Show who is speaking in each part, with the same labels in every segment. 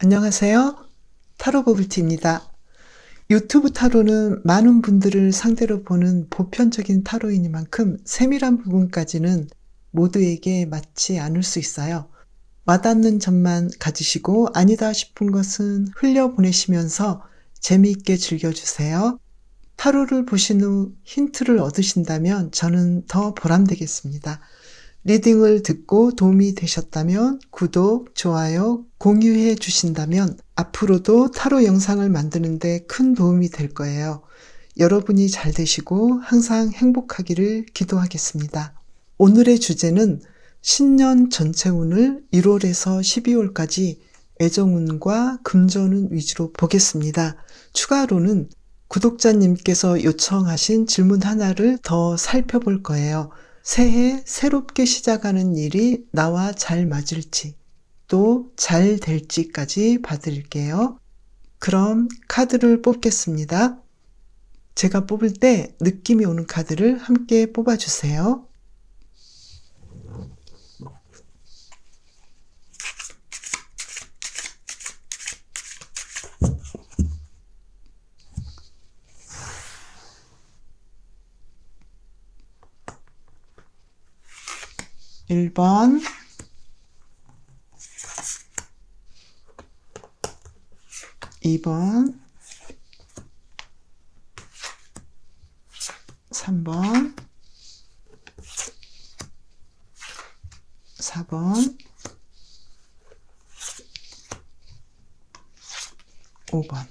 Speaker 1: 안녕하세요. 타로 버블티입니다. 유튜브 타로는 많은 분들을 상대로 보는 보편적인 타로이니만큼 세밀한 부분까지는 모두에게 맞지 않을 수 있어요. 와닿는 점만 가지시고 아니다 싶은 것은 흘려보내시면서 재미있게 즐겨주세요. 타로를 보신 후 힌트를 얻으신다면 저는 더 보람되겠습니다. 리딩을 듣고 도움이 되셨다면 구독, 좋아요, 공유해 주신다면 앞으로도 타로 영상을 만드는데 큰 도움이 될 거예요. 여러분이 잘 되시고 항상 행복하기를 기도하겠습니다. 오늘의 주제는 신년 전체 운을 1월에서 12월까지 애정운과 금전운 위주로 보겠습니다. 추가로는 구독자님께서 요청하신 질문 하나를 더 살펴볼 거예요. 새해 새롭게 시작하는 일이 나와 잘 맞을지 또 잘 될지까지 봐드릴게요. 그럼 카드를 뽑겠습니다. 제가 뽑을 때 느낌이 오는 카드를 함께 뽑아주세요. (1번) (2번) 3번 4번 5번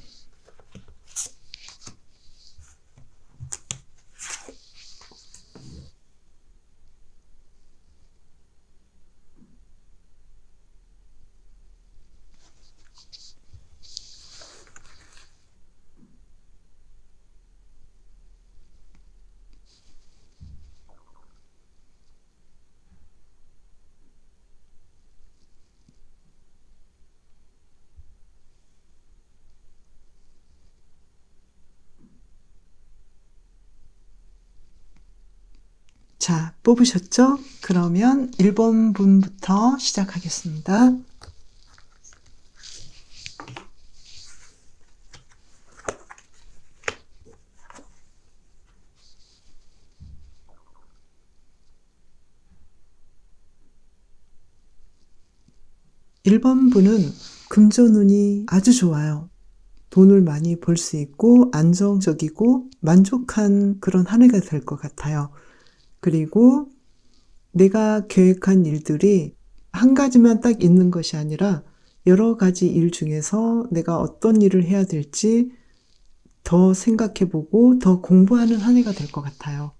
Speaker 1: 자, 뽑으셨죠? 그러면 1번 분부터 시작하겠습니다. (1번) 분은 금전운이 아주 좋아요. 돈을 많이 벌 수 있고 안정적이고 만족한 그런 한 해가 될 것 같아요. 그리고 내가 계획한 일들이 한 가지만 딱 있는 것이 아니라 여러 가지 일 중에서 내가 어떤 일을 해야 될지 더 생각해보고 더 공부하는 한 해가 될 것 같아요.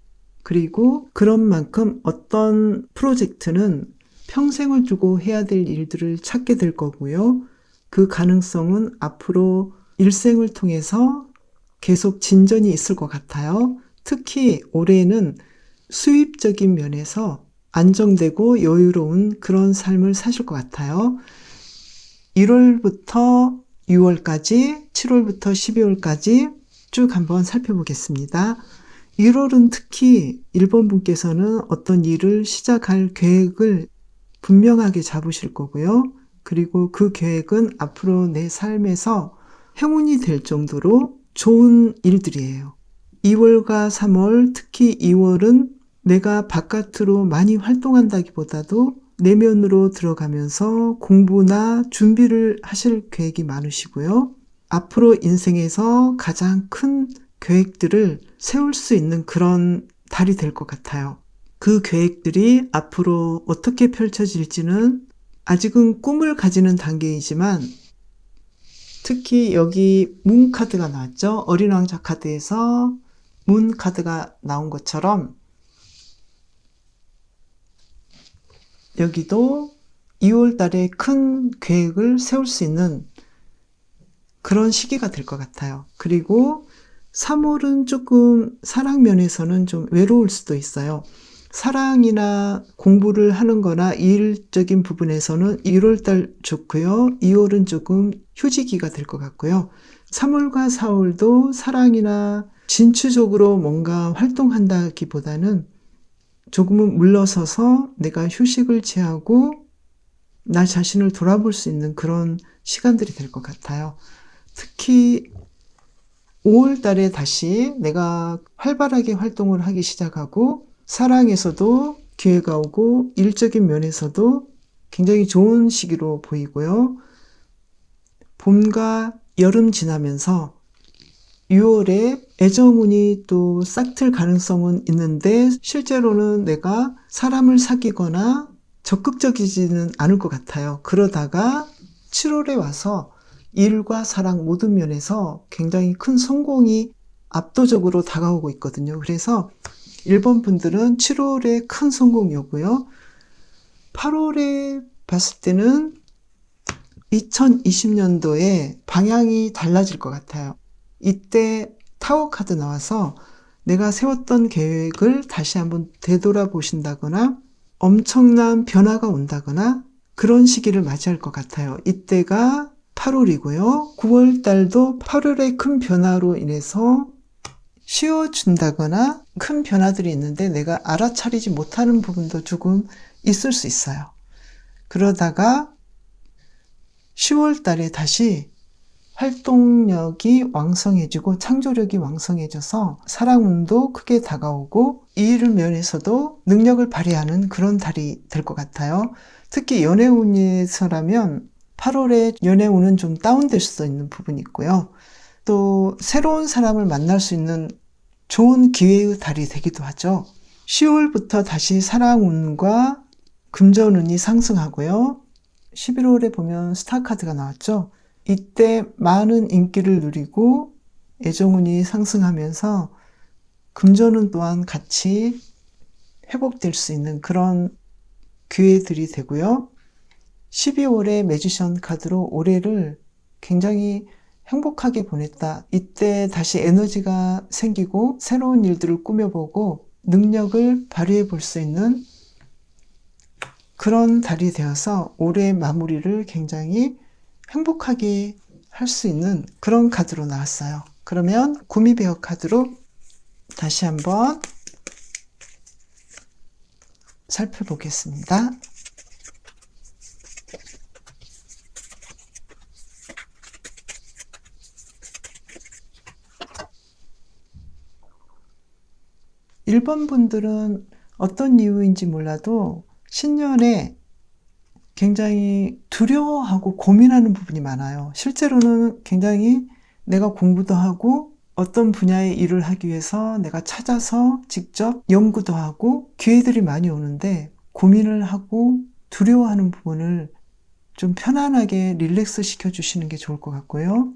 Speaker 1: 그리고 그런 만큼 어떤 프로젝트는 평생을 두고 해야 될 일들을 찾게 될 거고요. 그 가능성은 앞으로 일생을 통해서 계속 진전이 있을 것 같아요. 특히 올해는 수입적인 면에서 안정되고 여유로운 그런 삶을 사실 것 같아요. 1월부터 6월까지, 7월부터 12월까지 쭉 한번 살펴보겠습니다. 1월은 특히 1번 분께서는 어떤 일을 시작할 계획을 분명하게 잡으실 거고요. 그리고 그 계획은 앞으로 내 삶에서 행운이 될 정도로 좋은 일들이에요. 2월과 3월, 특히 2월은 내가 바깥으로 많이 활동한다기보다도 내면으로 들어가면서 공부나 준비를 하실 계획이 많으시고요. 앞으로 인생에서 가장 큰 계획들을 세울 수 있는 그런 달이 될 것 같아요. 그 계획들이 앞으로 어떻게 펼쳐질지는 아직은 꿈을 가지는 단계이지만 특히 여기 문 카드가 나왔죠. 어린 왕자 카드에서 문 카드가 나온 것처럼 여기도 2월 달에 큰 계획을 세울 수 있는 그런 시기가 될 것 같아요. 그리고 3월은 조금 사랑 면에서는 좀 외로울 수도 있어요. 사랑이나 공부를 하는 거나 일적인 부분에서는 1월 달 좋고요. 2월은 조금 휴지기가 될 것 같고요. 3월과 4월도 사랑이나 진취적으로 뭔가 활동한다기보다는 조금은 물러서서 내가 휴식을 취하고 나 자신을 돌아볼 수 있는 그런 시간들이 될 것 같아요. 특히 5월 달에 다시 내가 활발하게 활동을 하기 시작하고 사랑에서도 기회가 오고 일적인 면에서도 굉장히 좋은 시기로 보이고요. 봄과 여름 지나면서 6월에 애정운이 또 싹틀 가능성은 있는데 실제로는 내가 사람을 사귀거나 적극적이지는 않을 것 같아요. 그러다가 7월에 와서 일과 사랑 모든 면에서 굉장히 큰 성공이 압도적으로 다가오고 있거든요. 그래서 1번 분들은 7월에 큰 성공이 오고요. 8월에 봤을 때는 2020년도에 방향이 달라질 것 같아요. 이때 타워 카드 나와서 내가 세웠던 계획을 다시 한번 되돌아보신다거나 엄청난 변화가 온다거나 그런 시기를 맞이할 것 같아요. 이때가 8월이고요. 9월 달도 8월의 큰 변화로 인해서 쉬어준다거나 큰 변화들이 있는데 내가 알아차리지 못하는 부분도 조금 있을 수 있어요. 그러다가 10월 달에 다시 활동력이 왕성해지고 창조력이 왕성해져서 사랑운도 크게 다가오고 일 면에서도 능력을 발휘하는 그런 달이 될 것 같아요. 특히 연애운에서라면 8월에 연애운은 좀 다운될 수 있는 부분이 있고요. 또 새로운 사람을 만날 수 있는 좋은 기회의 달이 되기도 하죠. 10월부터 다시 사랑운과 금전운이 상승하고요. 11월에 보면 스타카드가 나왔죠. 이때 많은 인기를 누리고 애정운이 상승하면서 금전운 또한 같이 회복될 수 있는 그런 기회들이 되고요. 12월에 매지션 카드로 올해를 굉장히 행복하게 보냈다. 이때 다시 에너지가 생기고 새로운 일들을 꾸며보고 능력을 발휘해 볼 수 있는 그런 달이 되어서 올해 마무리를 굉장히 행복하게 할 수 있는 그런 카드로 나왔어요. 그러면 구미베어 카드로 다시 한번 살펴보겠습니다. (1번) 분들은 어떤 이유인지 몰라도 신년에 굉장히 두려워하고 고민하는 부분이 많아요. 실제로는 굉장히 내가 공부도 하고 어떤 분야의 일을 하기 위해서 내가 찾아서 직접 연구도 하고 기회들이 많이 오는데 고민을 하고 두려워하는 부분을 좀 편안하게 릴렉스 시켜주시는 게 좋을 것 같고요.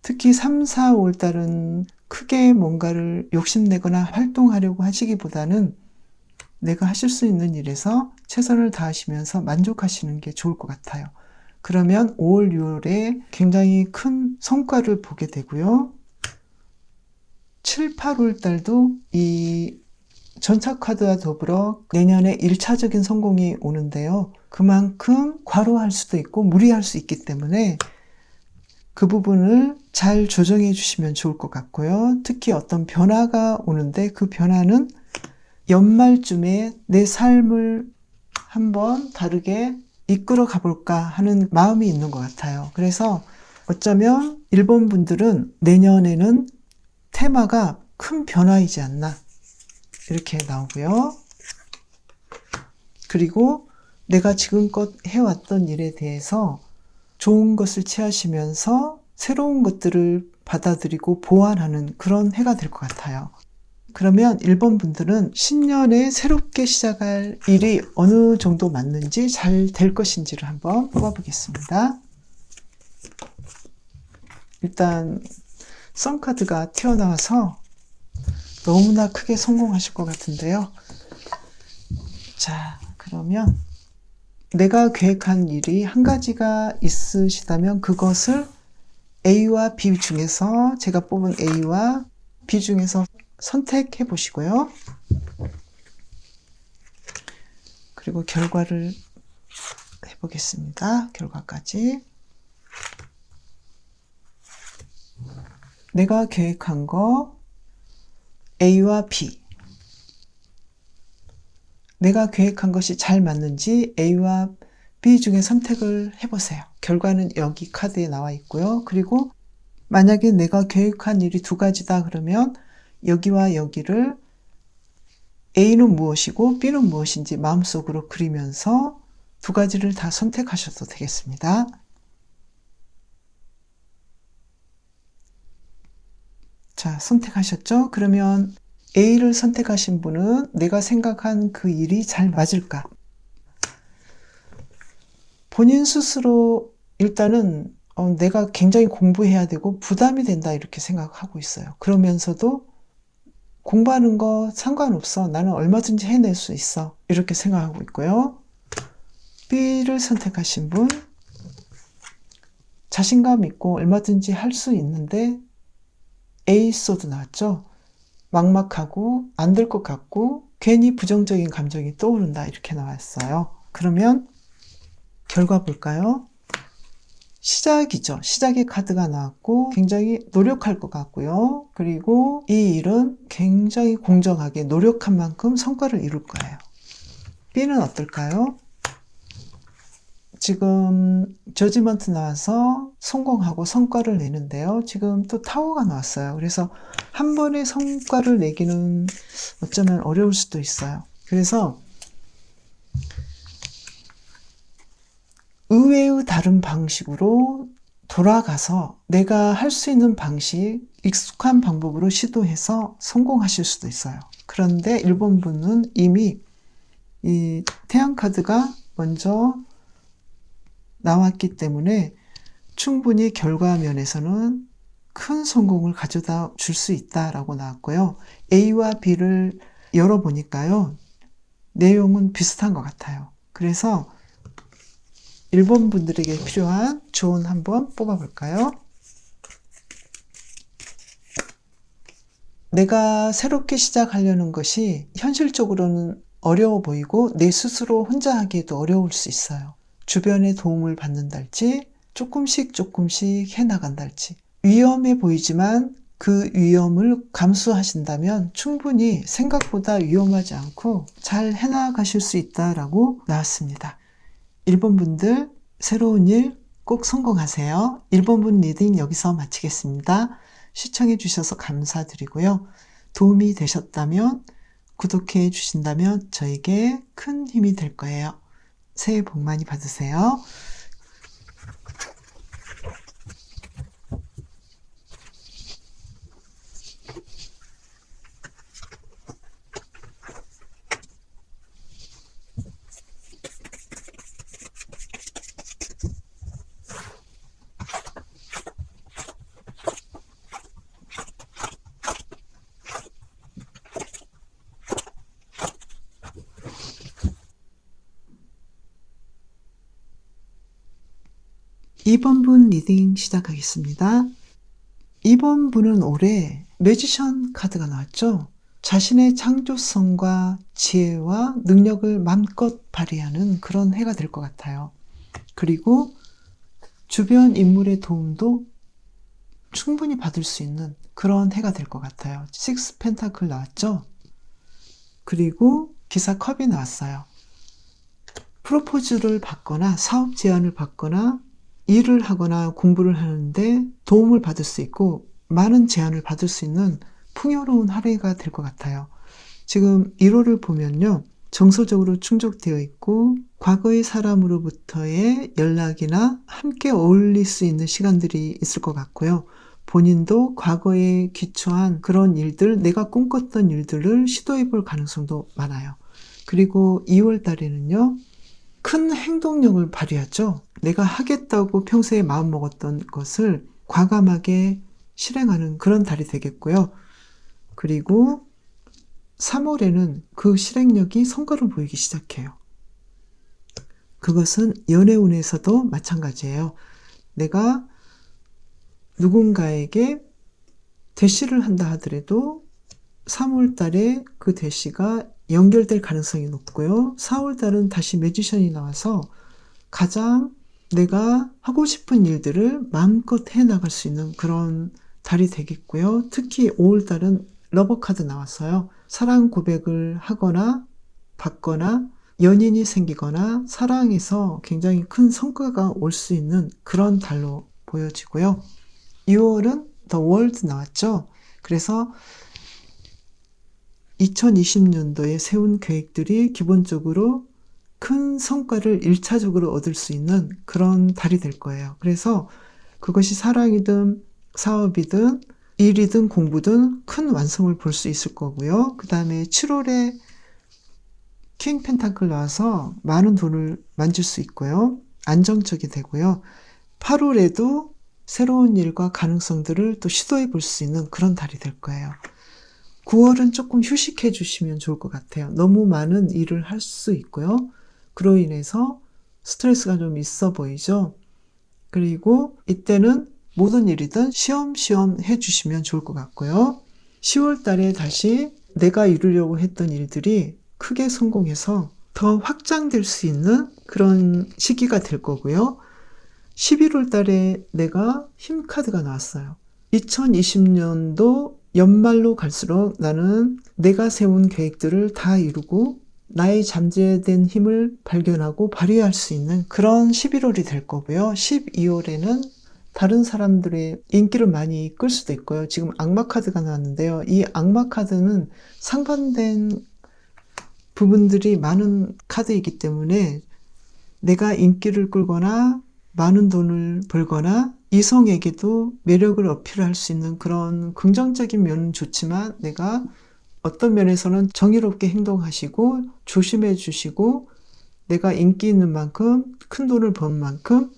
Speaker 1: 특히 3, 4, 5월달은 크게 뭔가를 욕심내거나 활동하려고 하시기보다는 내가 하실 수 있는 일에서 최선을 다하시면서 만족하시는 게 좋을 것 같아요. 그러면 5월, 6월에 굉장히 큰 성과를 보게 되고요. 7, 8월 달도 이 전차카드와 더불어 내년에 1차적인 성공이 오는데요. 그만큼 과로할 수도 있고 무리할 수 있기 때문에 그 부분을 잘 조정해 주시면 좋을 것 같고요. 특히 어떤 변화가 오는데 그 변화는 연말쯤에 내 삶을 한번 다르게 이끌어 가볼까 하는 마음이 있는 것 같아요. 그래서 어쩌면 1번 분들은 내년에는 테마가 큰 변화이지 않나 이렇게 나오고요. 그리고 내가 지금껏 해왔던 일에 대해서 좋은 것을 취하시면서 새로운 것들을 받아들이고 보완하는 그런 해가 될 것 같아요. 그러면 1번 분들은 신년에 새롭게 시작할 일이 어느 정도 맞는지 잘 될 것인지를 한번 뽑아보겠습니다. 일단 썬카드가 튀어나와서 너무나 크게 성공하실 것 같은데요. 자, 그러면 내가 계획한 일이 한 가지가 있으시다면 그것을 A와 B 중에서 제가 뽑은 A와 B 중에서 선택해 보시고요. 그리고 결과를 해보겠습니다. 결과까지. 내가 계획한 거 A와 B. 내가 계획한 것이 잘 맞는지 A와 B 중에 선택을 해보세요. 결과는 여기 카드에 나와 있고요. 그리고 만약에 내가 계획한 일이 두 가지다 그러면 여기와 여기를 A는 무엇이고 B는 무엇인지 마음속으로 그리면서 두 가지를 다 선택하셔도 되겠습니다. 자, 선택하셨죠? 그러면 A를 선택하신 분은 내가 생각한 그 일이 잘 맞을까? 본인 스스로 일단은 내가 굉장히 공부해야 되고 부담이 된다 이렇게 생각하고 있어요. 그러면서도 공부하는 거 상관없어. 나는 얼마든지 해낼 수 있어. 이렇게 생각하고 있고요. B를 선택하신 분, 자신감 있고 얼마든지 할 수 있는데 A 소드 나왔죠? 막막하고 안 될 것 같고 괜히 부정적인 감정이 떠오른다 이렇게 나왔어요. 그러면 결과 볼까요? 시작이죠. 시작의 카드가 나왔고 굉장히 노력할 것 같고요. 그리고 이 일은 굉장히 공정하게 노력한 만큼 성과를 이룰 거예요. B는 어떨까요? 지금 저지먼트 나와서 성공하고 성과를 내는데요. 지금 또 타워가 나왔어요. 그래서 한 번에 성과를 내기는 어쩌면 어려울 수도 있어요. 그래서 의외의 다른 방식으로 돌아가서 내가 할 수 있는 방식, 익숙한 방법으로 시도해서 성공하실 수도 있어요. 그런데 1번 분은 이미 이 태양 카드가 먼저 나왔기 때문에 충분히 결과면에서는 큰 성공을 가져다 줄 수 있다라고 나왔고요. A와 B를 열어보니까요. 내용은 비슷한 것 같아요. 그래서 1번 분들에게 필요한 조언 한번 뽑아볼까요? 내가 새롭게 시작하려는 것이 현실적으로는 어려워 보이고 내 스스로 혼자 하기에도 어려울 수 있어요. 주변의 도움을 받는달지 조금씩 해나간달지 위험해 보이지만 그 위험을 감수하신다면 충분히 생각보다 위험하지 않고 잘 해나가실 수 있다라고 나왔습니다. 1번 분들 새로운 일 꼭 성공하세요. 1번 분 리딩 여기서 마치겠습니다. 시청해 주셔서 감사드리고요. 도움이 되셨다면 구독해 주신다면 저에게 큰 힘이 될 거예요. 새해 복 많이 받으세요. 2번 분 리딩 시작하겠습니다. 2번 분은 올해 매지션 카드가 나왔죠. 자신의 창조성과 지혜와 능력을 마음껏 발휘하는 그런 해가 될 것 같아요. 그리고 주변 인물의 도움도 충분히 받을 수 있는 그런 해가 될 것 같아요. 6 펜타클 나왔죠. 그리고 기사 컵이 나왔어요. 프로포즈를 받거나 사업 제안을 받거나 일을 하거나 공부를 하는데 도움을 받을 수 있고 많은 제안을 받을 수 있는 풍요로운 한 해가 될 것 같아요. 지금 1호를 보면요. 정서적으로 충족되어 있고 과거의 사람으로부터의 연락이나 함께 어울릴 수 있는 시간들이 있을 것 같고요. 본인도 과거에 기초한 그런 일들, 내가 꿈꿨던 일들을 시도해 볼 가능성도 많아요. 그리고 2월 달에는요. 큰 행동력을 발휘하죠. 내가 하겠다고 평소에 마음먹었던 것을 과감하게 실행하는 그런 달이 되겠고요. 그리고 3월에는 그 실행력이 성과를 보이기 시작해요. 그것은 연애운에서도 마찬가지예요. 내가 누군가에게 대시를 한다 하더라도 3월 달에 그 대시가 연결될 가능성이 높고요. 4월 달은 다시 매지션이 나와서 가장 내가 하고 싶은 일들을 마음껏 해나갈 수 있는 그런 달이 되겠고요. 특히 5월 달은 러버 카드 나왔어요. 사랑 고백을 하거나 받거나 연인이 생기거나 사랑에서 굉장히 큰 성과가 올 수 있는 그런 달로 보여지고요. 6월은 The World 나왔죠. 그래서 2020년도에 세운 계획들이 기본적으로 큰 성과를 1차적으로 얻을 수 있는 그런 달이 될 거예요. 그래서 그것이 사랑이든 사업이든 일이든 공부든 큰 완성을 볼 수 있을 거고요. 그 다음에 7월에 킹 펜타클 나와서 많은 돈을 만질 수 있고요. 안정적이 되고요. 8월에도 새로운 일과 가능성들을 또 시도해 볼 수 있는 그런 달이 될 거예요. 9월은 조금 휴식해 주시면 좋을 것 같아요. 너무 많은 일을 할 수 있고요. 그로 인해서 스트레스가 좀 있어 보이죠. 그리고 이때는 모든 일이든 쉬엄쉬엄 해주시면 좋을 것 같고요. 10월 달에 다시 내가 이루려고 했던 일들이 크게 성공해서 더 확장될 수 있는 그런 시기가 될 거고요. 11월 달에 내가 힘 카드가 나왔어요. 2020년도 연말로 갈수록 나는 내가 세운 계획들을 다 이루고 나의 잠재된 힘을 발견하고 발휘할 수 있는 그런 11월이 될 거고요. 12월에는 다른 사람들의 인기를 많이 끌 수도 있고요. 지금 악마 카드가 나왔는데요. 이 악마 카드는 상반된 부분들이 많은 카드이기 때문에 내가 인기를 끌거나 많은 돈을 벌거나 이성에게도 매력을 어필할 수 있는 그런 긍정적인 면은 좋지만 내가 어떤 면에서는 정의롭게 행동하시고 조심해 주시고 내가 인기 있는 만큼 큰 돈을 번 만큼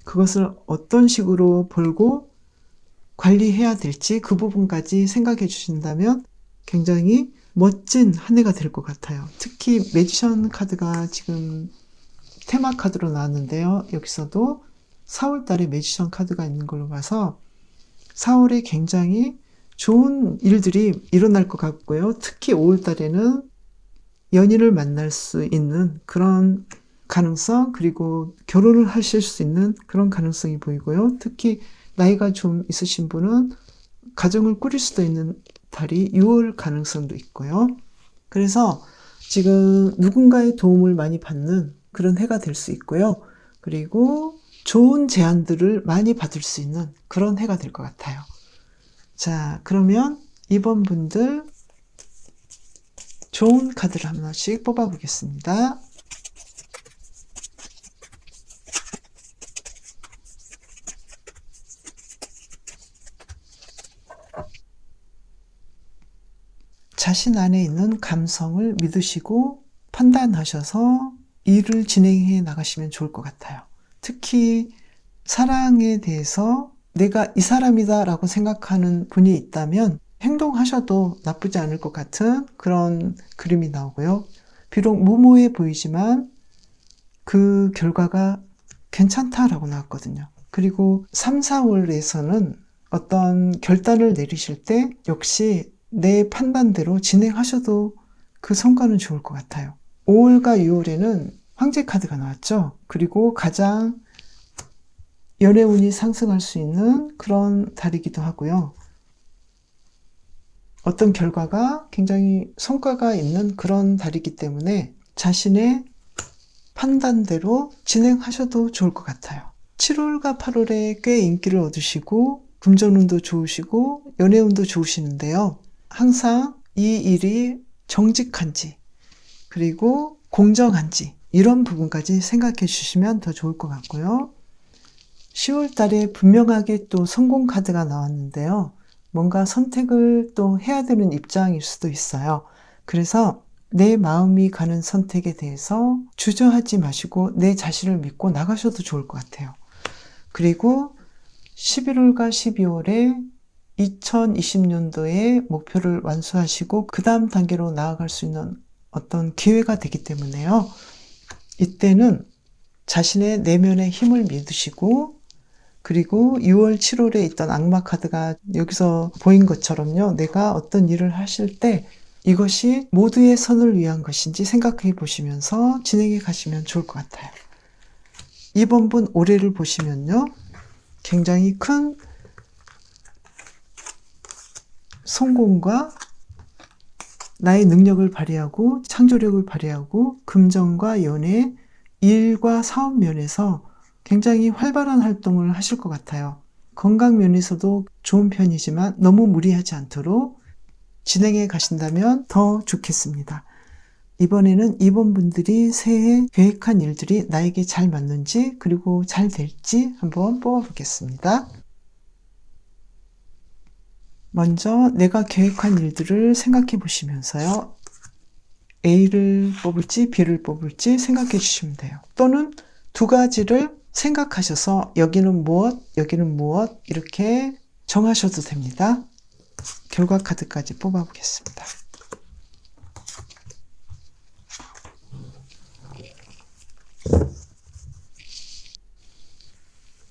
Speaker 1: 그것을 어떤 식으로 벌고 관리해야 될지 그 부분까지 생각해 주신다면 굉장히 멋진 한 해가 될 것 같아요. 특히 매지션 카드가 지금 테마 카드로 나왔는데요. 여기서도 4월 달에 매지션 카드가 있는 걸로 봐서 4월에 굉장히 좋은 일들이 일어날 것 같고요. 특히 5월 달에는 연인을 만날 수 있는 그런 가능성, 그리고 결혼을 하실 수 있는 그런 가능성이 보이고요. 특히 나이가 좀 있으신 분은 가정을 꾸릴 수도 있는 달이 6월 가능성도 있고요. 그래서 지금 누군가의 도움을 많이 받는 그런 해가 될 수 있고요. 그리고 좋은 제안들을 많이 받을 수 있는 그런 해가 될 것 같아요. 자, 그러면 이번 분들 좋은 카드를 하나씩 뽑아보겠습니다. 자신 안에 있는 감성을 믿으시고 판단하셔서 일을 진행해 나가시면 좋을 것 같아요. 특히 사랑에 대해서 내가 이 사람이다 라고 생각하는 분이 있다면 행동하셔도 나쁘지 않을 것 같은 그런 그림이 나오고요. 비록 무모해 보이지만 그 결과가 괜찮다라고 나왔거든요. 그리고 3, 4월에서는 어떤 결단을 내리실 때 역시 내 판단대로 진행하셔도 그 성과는 좋을 것 같아요. 5월과 6월에는 황제 카드가 나왔죠. 그리고 가장 연애운이 상승할 수 있는 그런 달이기도 하고요. 어떤 결과가 굉장히 성과가 있는 그런 달이기 때문에 자신의 판단대로 진행하셔도 좋을 것 같아요. 7월과 8월에 꽤 인기를 얻으시고 금전운도 좋으시고 연애운도 좋으시는데요. 항상 이 일이 정직한지 그리고 공정한지 이런 부분까지 생각해 주시면 더 좋을 것 같고요. 10월 달에 분명하게 또 성공 카드가 나왔는데요. 뭔가 선택을 또 해야 되는 입장일 수도 있어요. 그래서 내 마음이 가는 선택에 대해서 주저하지 마시고 내 자신을 믿고 나가셔도 좋을 것 같아요. 그리고 11월과 12월에 2020년도에 목표를 완수하시고 그 다음 단계로 나아갈 수 있는 어떤 기회가 되기 때문에요. 이때는 자신의 내면의 힘을 믿으시고 그리고 6월, 7월에 있던 악마 카드가 여기서 보인 것처럼요. 내가 어떤 일을 하실 때 이것이 모두의 선을 위한 것인지 생각해 보시면서 진행해 가시면 좋을 것 같아요. 이번 분 올해를 보시면요. 굉장히 큰 성공과 나의 능력을 발휘하고 창조력을 발휘하고 금전과 연애, 일과 사업 면에서 굉장히 활발한 활동을 하실 것 같아요. 건강 면에서도 좋은 편이지만 너무 무리하지 않도록 진행해 가신다면 더 좋겠습니다. 이번에는 2번 분들이 새해 계획한 일들이 나에게 잘 맞는지 그리고 잘 될지 한번 뽑아보겠습니다. 먼저 내가 계획한 일들을 생각해 보시면서요. A를 뽑을지 B를 뽑을지 생각해 주시면 돼요. 또는 두 가지를 생각하셔서 여기는 무엇, 여기는 무엇 이렇게 정하셔도 됩니다. 결과 카드까지 뽑아보겠습니다.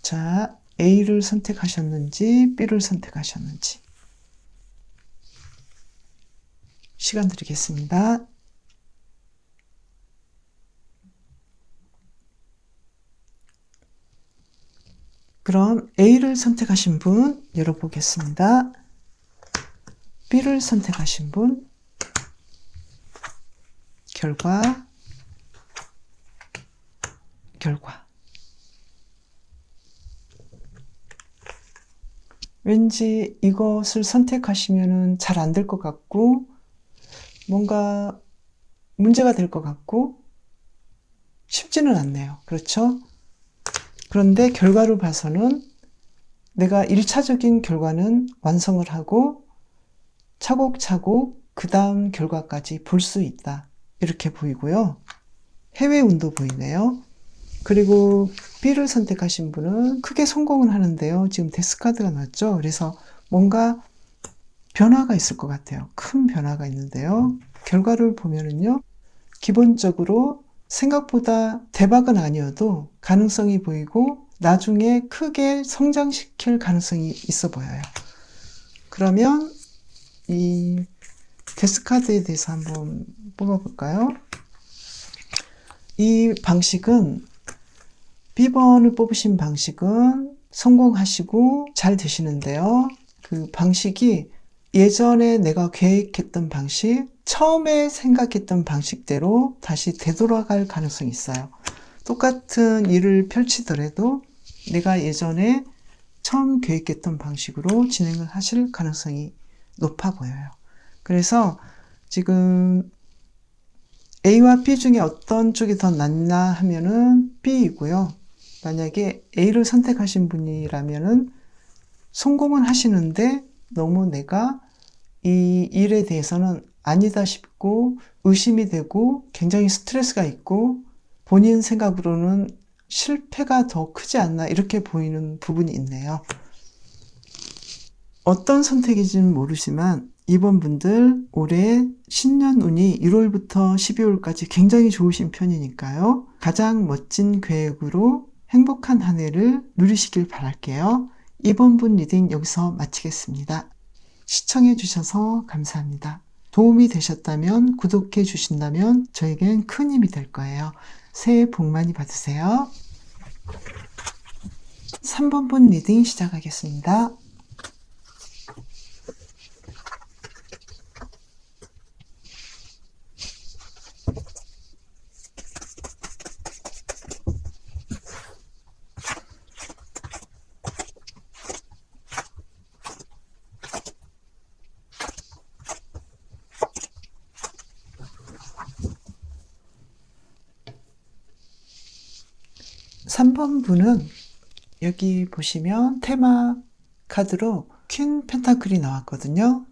Speaker 1: 자, A를 선택하셨는지 B를 선택하셨는지 시간 드리겠습니다. 그럼 A를 선택하신 분 열어보겠습니다. B를 선택하신 분 결과 왠지 이것을 선택하시면 잘 안 될 것 같고 뭔가 문제가 될 것 같고 쉽지는 않네요. 그렇죠? 그런데 결과로 봐서는 내가 1차적인 결과는 완성을 하고 차곡차곡 그 다음 결과까지 볼 수 있다. 이렇게 보이고요. 해외운도 보이네요. 그리고 B를 선택하신 분은 크게 성공은 하는데요. 지금 데스카드가 났죠. 그래서 뭔가 변화가 있을 것 같아요. 큰 변화가 있는데요. 결과를 보면은요. 기본적으로 생각보다 대박은 아니어도 가능성이 보이고 나중에 크게 성장시킬 가능성이 있어 보여요. 그러면 이 데스카드에 대해서 한번 뽑아볼까요? 이 방식은 B번을 뽑으신 방식은 성공하시고 잘 되시는데요. 그 방식이 예전에 내가 계획했던 방식, 처음에 생각했던 방식대로 다시 되돌아갈 가능성이 있어요. 똑같은 일을 펼치더라도 내가 예전에 처음 계획했던 방식으로 진행을 하실 가능성이 높아 보여요. 그래서 지금 A와 B 중에 어떤 쪽이 더 낫나 하면은 B이고요. 만약에 A를 선택하신 분이라면은 성공은 하시는데 너무 내가 이 일에 대해서는 아니다 싶고 의심이 되고 굉장히 스트레스가 있고 본인 생각으로는 실패가 더 크지 않나 이렇게 보이는 부분이 있네요. 어떤 선택인지는 모르지만 이번 분들 올해 신년운이 1월부터 12월까지 굉장히 좋으신 편이니까요. 가장 멋진 계획으로 행복한 한 해를 누리시길 바랄게요. 이번 분 리딩 여기서 마치겠습니다. 시청해 주셔서 감사합니다. 도움이 되셨다면 구독해 주신다면 저에겐 큰 힘이 될 거예요. 새해 복 많이 받으세요. 3번 분 리딩 시작하겠습니다. 삼 번 분은 여기 보시면 테마 카드로 퀸 펜타클이 나왔거든요.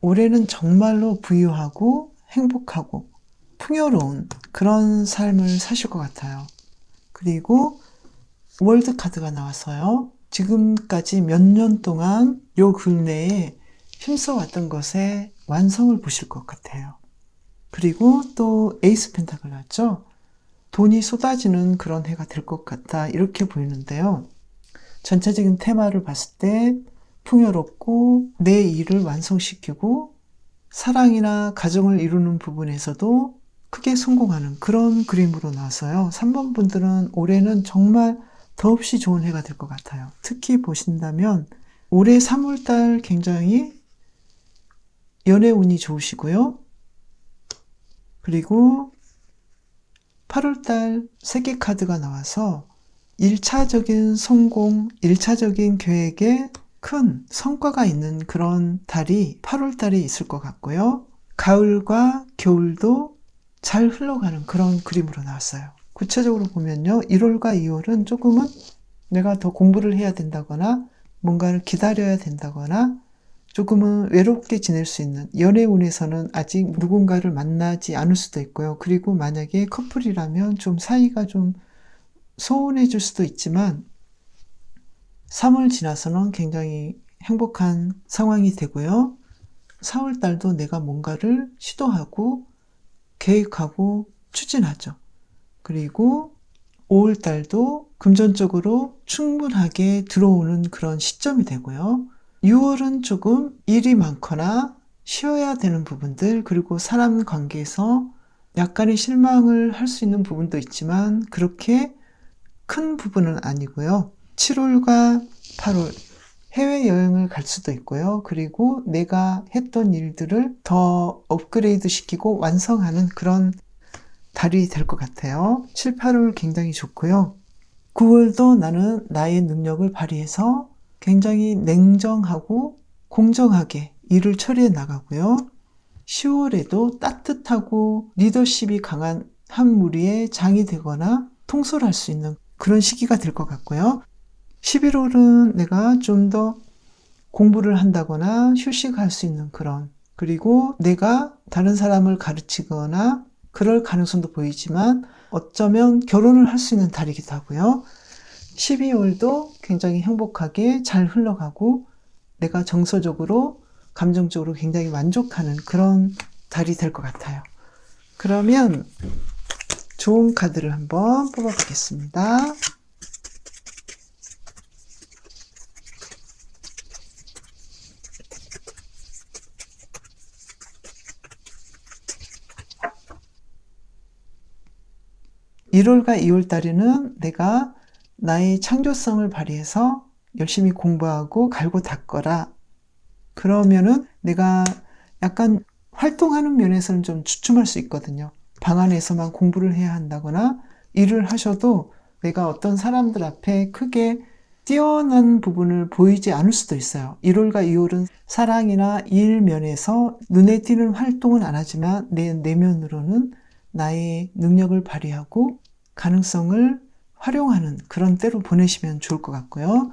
Speaker 1: 올해는 정말로 부유하고 행복하고 풍요로운 그런 삶을 사실 것 같아요. 그리고 월드 카드가 나왔어요. 지금까지 몇 년 동안 요 근래에 힘써왔던 것의 완성을 보실 것 같아요. 그리고 또 에이스 펜타클 나왔죠. 돈이 쏟아지는 그런 해가 될 것 같다 이렇게 보이는데요. 전체적인 테마를 봤을 때 풍요롭고 내 일을 완성시키고 사랑이나 가정을 이루는 부분에서도 크게 성공하는 그런 그림으로 나와서요. 3번 분들은 올해는 정말 더없이 좋은 해가 될 것 같아요. 특히 보신다면 올해 3월달 굉장히 연애 운이 좋으시고요. 그리고 8월달 3개 카드가 나와서 1차적인 성공, 1차적인 계획에 큰 성과가 있는 그런 달이 8월달에 있을 것 같고요. 가을과 겨울도 잘 흘러가는 그런 그림으로 나왔어요. 구체적으로 보면요. 1월과 2월은 조금은 내가 더 공부를 해야 된다거나 뭔가를 기다려야 된다거나 조금은 외롭게 지낼 수 있는, 연애운에서는 아직 누군가를 만나지 않을 수도 있고요. 그리고 만약에 커플이라면 좀 사이가 좀 소원해질 수도 있지만 3월 지나서는 굉장히 행복한 상황이 되고요. 4월 달도 내가 뭔가를 시도하고 계획하고 추진하죠. 그리고 5월 달도 금전적으로 충분하게 들어오는 그런 시점이 되고요. 6월은 조금 일이 많거나 쉬어야 되는 부분들, 그리고 사람 관계에서 약간의 실망을 할 수 있는 부분도 있지만 그렇게 큰 부분은 아니고요. 7월과 8월 해외여행을 갈 수도 있고요. 그리고 내가 했던 일들을 더 업그레이드 시키고 완성하는 그런 달이 될 것 같아요. 7, 8월 굉장히 좋고요. 9월도 나는 나의 능력을 발휘해서 굉장히 냉정하고 공정하게 일을 처리해 나가고요. 10월에도 따뜻하고 리더십이 강한 한 무리의 장이 되거나 통솔할 수 있는 그런 시기가 될 것 같고요. 11월은 내가 좀 더 공부를 한다거나 휴식할 수 있는 그런, 그리고 내가 다른 사람을 가르치거나 그럴 가능성도 보이지만 어쩌면 결혼을 할 수 있는 달이기도 하고요. 12월도 굉장히 행복하게 잘 흘러가고 내가 정서적으로 감정적으로 굉장히 만족하는 그런 달이 될 것 같아요. 그러면 좋은 카드를 한번 뽑아보겠습니다. (1월과 2월) 달에는 내가 나의 창조성을 발휘해서 열심히 공부하고 갈고 닦거라. 그러면은 내가 약간 활동하는 면에서는 좀 주춤할 수 있거든요. 방 안에서만 공부를 해야 한다거나 일을 하셔도 내가 어떤 사람들 앞에 크게 뛰어난 부분을 보이지 않을 수도 있어요. 1월과 2월은 사랑이나 일 면에서 눈에 띄는 활동은 안 하지만 내 내면으로는 나의 능력을 발휘하고 가능성을 활용하는 그런 때로 보내시면 좋을 것 같고요.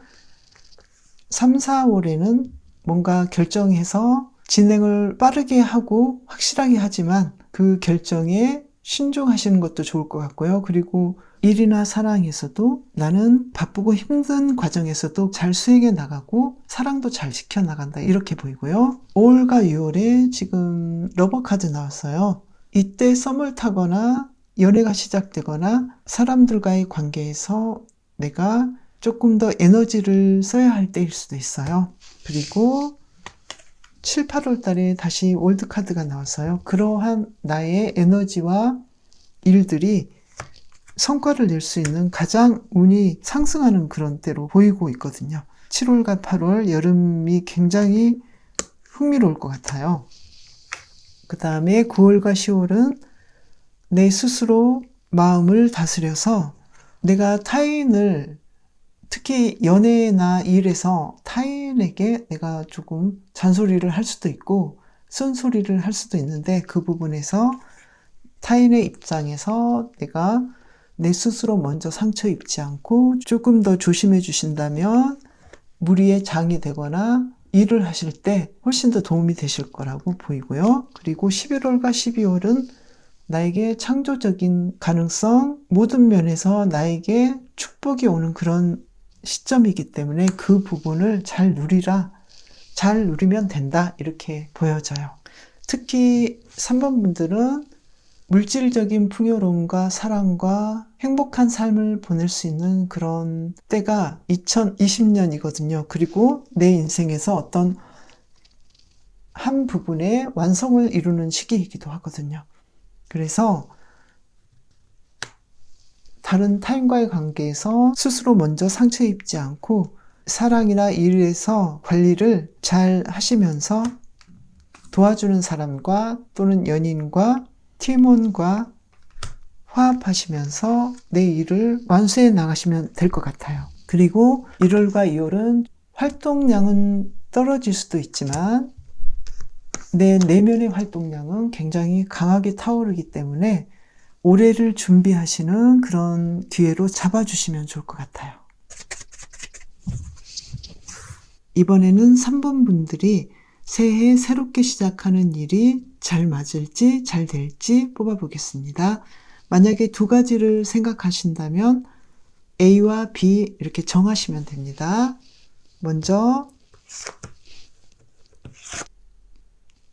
Speaker 1: 3, 4월에는 뭔가 결정해서 진행을 빠르게 하고 확실하게 하지만 그 결정에 신중하시는 것도 좋을 것 같고요. 그리고 일이나 사랑에서도 나는 바쁘고 힘든 과정에서도 잘 수행해 나가고 사랑도 잘 지켜나간다, 이렇게 보이고요. 5월과 6월에 지금 러버 카드 나왔어요. 이때 썸을 타거나 연애가 시작되거나 사람들과의 관계에서 내가 조금 더 에너지를 써야 할 때일 수도 있어요. 그리고 7, 8월 달에 다시 월드 카드가 나왔어요. 그러한 나의 에너지와 일들이 성과를 낼 수 있는 가장 운이 상승하는 그런 때로 보이고 있거든요. 7월과 8월 여름이 굉장히 흥미로울 것 같아요. 그 다음에 9월과 10월은 내 스스로 마음을 다스려서 내가 타인을, 특히 연애나 일에서 타인에게 내가 조금 잔소리를 할 수도 있고 쓴소리를 할 수도 있는데 그 부분에서 타인의 입장에서 내가 내 스스로 먼저 상처 입지 않고 조금 더 조심해 주신다면 무리의 장이 되거나 일을 하실 때 훨씬 더 도움이 되실 거라고 보이고요. 그리고 11월과 12월은 나에게 창조적인 가능성, 모든 면에서 나에게 축복이 오는 그런 시점이기 때문에 그 부분을 잘 누리라, 잘 누리면 된다, 이렇게 보여져요. 특히 3번 분들은 물질적인 풍요로움과 사랑과 행복한 삶을 보낼 수 있는 그런 때가 2020년이거든요. 그리고 내 인생에서 어떤 한 부분의 완성을 이루는 시기이기도 하거든요. 그래서 다른 타인과의 관계에서 스스로 먼저 상처 입지 않고 사랑이나 일에서 관리를 잘 하시면서 도와주는 사람과 또는 연인과 팀원과 화합하시면서 내 일을 완수해 나가시면 될 것 같아요. 그리고 1월과 2월은 활동량은 떨어질 수도 있지만 내 내면의 활동량은 굉장히 강하게 타오르기 때문에 올해를 준비하시는 그런 기회로 잡아주시면 좋을 것 같아요. 이번에는 3번 분들이 새해 새롭게 시작하는 일이 잘 맞을지 잘 될지 뽑아보겠습니다. 만약에 두 가지를 생각하신다면 A와 B 이렇게 정하시면 됩니다. 먼저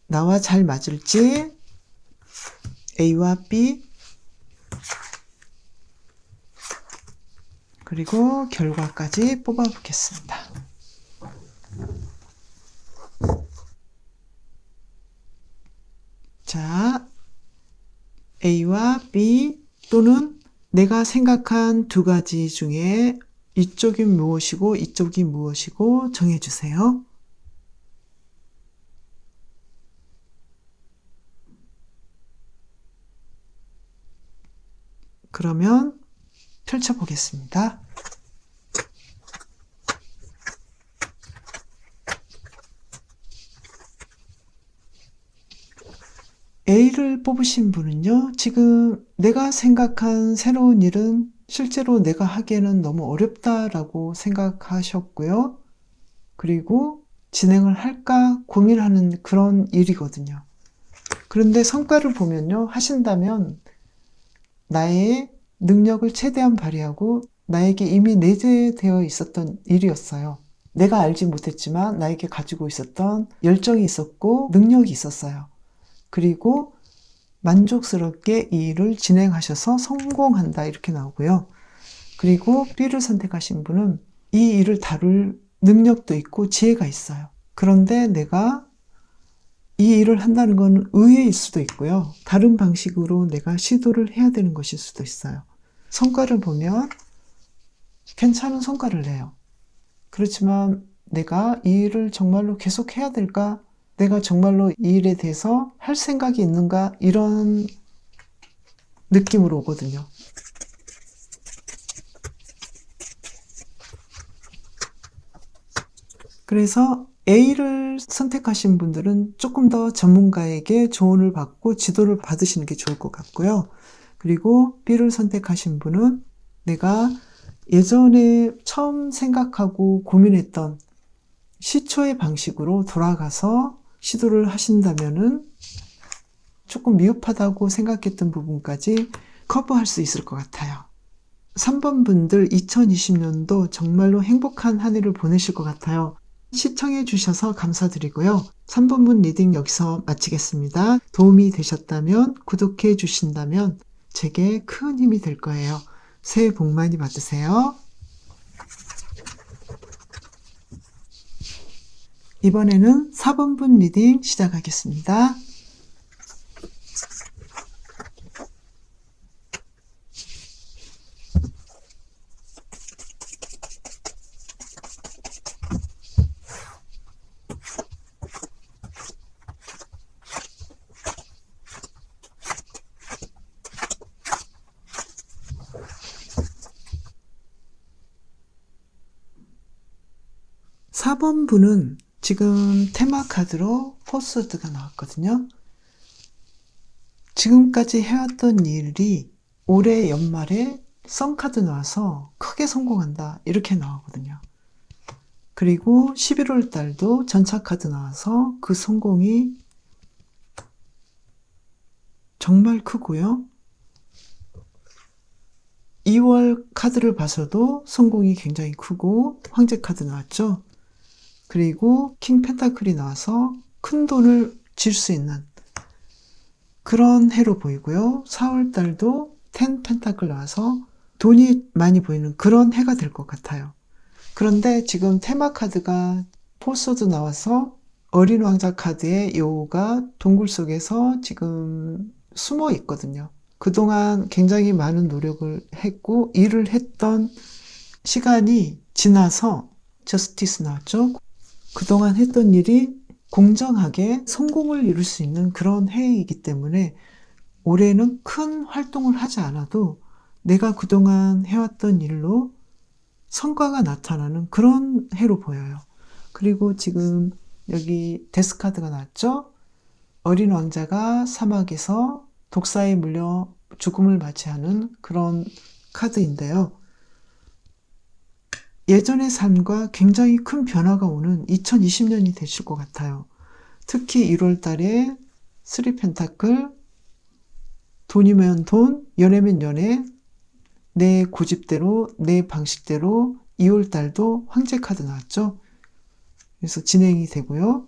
Speaker 1: 나와 잘 맞을지 A와 B, 그리고 결과까지 뽑아보겠습니다. 자, A와 B 또는 내가 생각한 두 가지 중에 이쪽이 무엇이고 이쪽이 무엇이고 정해주세요. 그러면 펼쳐보겠습니다. A를 뽑으신 분은요, 지금 내가 생각한 새로운 일은 실제로 내가 하기에는 너무 어렵다라고 생각하셨고요. 그리고 진행을 할까 고민하는 그런 일이거든요. 그런데 성과를 보면요, 하신다면 나의 능력을 최대한 발휘하고 나에게 이미 내재되어 있었던 일이었어요. 내가 알지 못했지만 나에게 가지고 있었던 열정이 있었고 능력이 있었어요. 그리고 만족스럽게 이 일을 진행하셔서 성공한다 이렇게 나오고요. 그리고 B를 선택하신 분은 이 일을 다룰 능력도 있고 지혜가 있어요. 그런데 내가 이 일을 한다는 건 의외일 수도 있고요. 다른 방식으로 내가 시도를 해야 되는 것일 수도 있어요. 성과를 보면 괜찮은 성과를 내요. 그렇지만 내가 이 일을 정말로 계속 해야 될까? 내가 정말로 이 일에 대해서 할 생각이 있는가? 이런 느낌으로 오거든요. 그래서 A를 선택하신 분들은 조금 더 전문가에게 조언을 받고 지도를 받으시는 게 좋을 것 같고요. 그리고 B를 선택하신 분은 내가 예전에 처음 생각하고 고민했던 시초의 방식으로 돌아가서 시도를 하신다면은 조금 미흡하다고 생각했던 부분까지 커버할 수 있을 것 같아요. 3번 분들 2020년도 정말로 행복한 한 해를 보내실 것 같아요. 시청해 주셔서 감사드리고요. 3번 분 리딩 여기서 마치겠습니다. 도움이 되셨다면 구독해 주신다면 제게 큰 힘이 될 거예요. 새해 복 많이 받으세요. 이번에는 4번 분 리딩 시작하겠습니다. 사 번 분은 지금 테마 카드로 포스드가 나왔거든요. 지금까지 해왔던 일이 올해 연말에 썬카드 나와서 크게 성공한다 이렇게 나오거든요. 그리고 11월 달도 전차카드 나와서 그 성공이 정말 크고요. 2월 카드를 봐서도 성공이 굉장히 크고 황제 카드 나왔죠. 그리고 킹 펜타클이 나와서 큰 돈을 질 수 있는 그런 해로 보이고요. 4월 달도 10 펜타클 나와서 돈이 많이 보이는 그런 해가 될 것 같아요. 그런데 지금 테마 카드가 포소드 나와서 어린 왕자 카드의 여우가 동굴 속에서 지금 숨어 있거든요. 그동안 굉장히 많은 노력을 했고 일을 했던 시간이 지나서 저스티스 나왔죠. 그동안 했던 일이 공정하게 성공을 이룰 수 있는 그런 해이기 때문에 올해는 큰 활동을 하지 않아도 내가 그동안 해왔던 일로 성과가 나타나는 그런 해로 보여요. 그리고 지금 여기 데스카드가 나왔죠? 어린 왕자가 사막에서 독사에 물려 죽음을 맞이하는 그런 카드인데요. 예전의 삶과 굉장히 큰 변화가 오는 2020년이 되실 것 같아요. 특히 1월 달에 3 펜타클, 돈이면 돈, 연애면 연애, 내 고집대로, 내 방식대로 2월 달도 황제 카드 나왔죠. 그래서 진행이 되고요.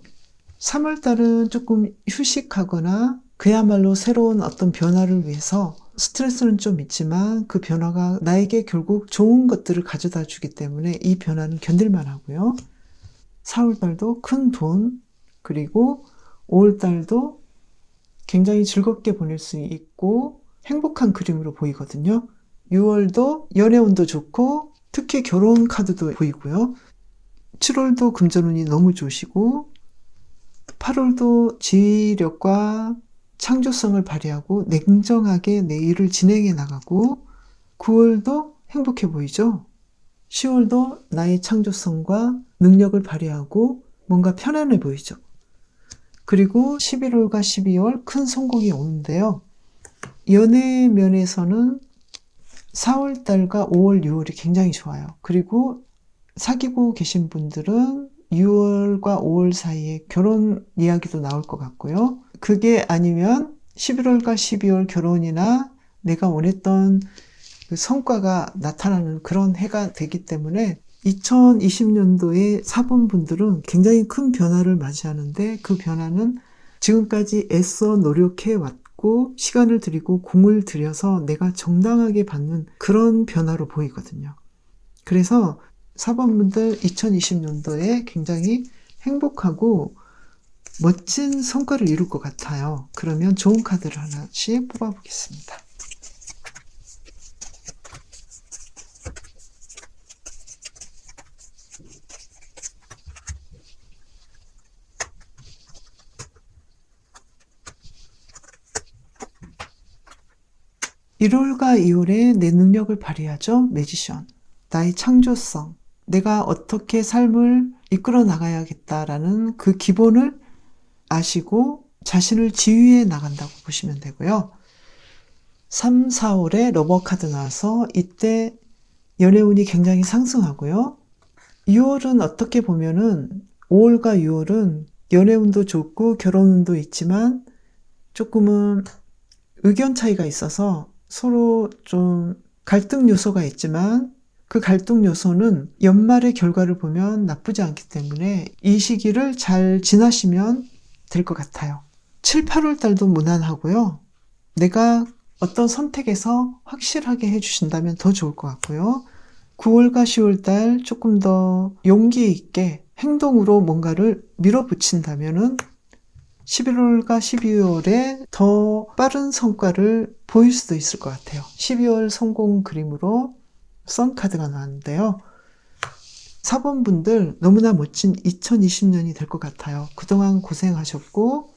Speaker 1: 3월 달은 조금 휴식하거나 그야말로 새로운 어떤 변화를 위해서 스트레스는 좀 있지만 그 변화가 나에게 결국 좋은 것들을 가져다 주기 때문에 이 변화는 견딜만 하고요. 4월 달도 큰 돈, 그리고 5월 달도 굉장히 즐겁게 보낼 수 있고 행복한 그림으로 보이거든요. 6월도 연애운도 좋고 특히 결혼 카드도 보이고요. 7월도 금전운이 너무 좋으시고 8월도 지휘력과 창조성을 발휘하고 냉정하게 내 일을 진행해 나가고 9월도 행복해 보이죠. 10월도 나의 창조성과 능력을 발휘하고 뭔가 편안해 보이죠. 그리고 11월과 12월 큰 성공이 오는데요. 연애 면에서는 4월 달과 5월, 6월이 굉장히 좋아요. 그리고 사귀고 계신 분들은 6월과 5월 사이에 결혼 이야기도 나올 것 같고요. 그게 아니면 11월과 12월 결혼이나 내가 원했던 그 성과가 나타나는 그런 해가 되기 때문에 2020년도에 사본분들은 굉장히 큰 변화를 맞이하는데 그 변화는 지금까지 애써 노력해 왔고 시간을 들이고 공을 들여서 내가 정당하게 받는 그런 변화로 보이거든요. 그래서 사본분들 2020년도에 굉장히 행복하고 멋진 성과를 이룰 것 같아요. 그러면 좋은 카드를 하나씩 뽑아보겠습니다. (1월과 2월에) 내 능력을 발휘하죠. 매지션. 나의 창조성. 내가 어떻게 삶을 이끌어 나가야겠다라는 그 기본을 아시고 자신을 지휘해 나간다고 보시면 되고요. 3, 4월에 러버 카드 나와서 이때 연애운이 굉장히 상승하고요. 6월은 어떻게 보면은 5월과 6월은 연애운도 좋고 결혼운도 있지만 조금은 의견 차이가 있어서 서로 좀 갈등 요소가 있지만 그 갈등 요소는 연말의 결과를 보면 나쁘지 않기 때문에 이 시기를 잘 지나시면 될 것 같아요. 7, 8월 달도 무난하고요. 내가 어떤 선택에서 확실하게 해주신다면 더 좋을 것 같고요. 9월과 10월 달 조금 더 용기 있게 행동으로 뭔가를 밀어붙인다면은 11월과 12월에 더 빠른 성과를 보일 수도 있을 것 같아요. 12월 성공 그림으로 선카드가 나왔는데요. 사본분들 너무나 멋진 2020년이 될 것 같아요. 그동안 고생하셨고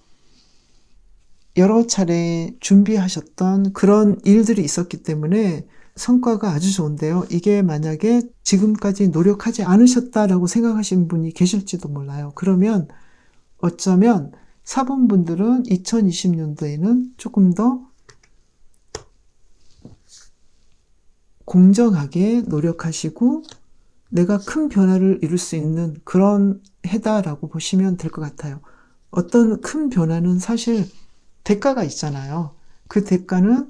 Speaker 1: 여러 차례 준비하셨던 그런 일들이 있었기 때문에 성과가 아주 좋은데요. 이게 만약에 지금까지 노력하지 않으셨다라고 생각하시는 분이 계실지도 몰라요. 그러면 어쩌면 사본분들은 2020년도에는 조금 더 공정하게 노력하시고 내가 큰 변화를 이룰 수 있는 그런 해다라고 보시면 될 것 같아요. 어떤 큰 변화는 사실 대가가 있잖아요. 그 대가는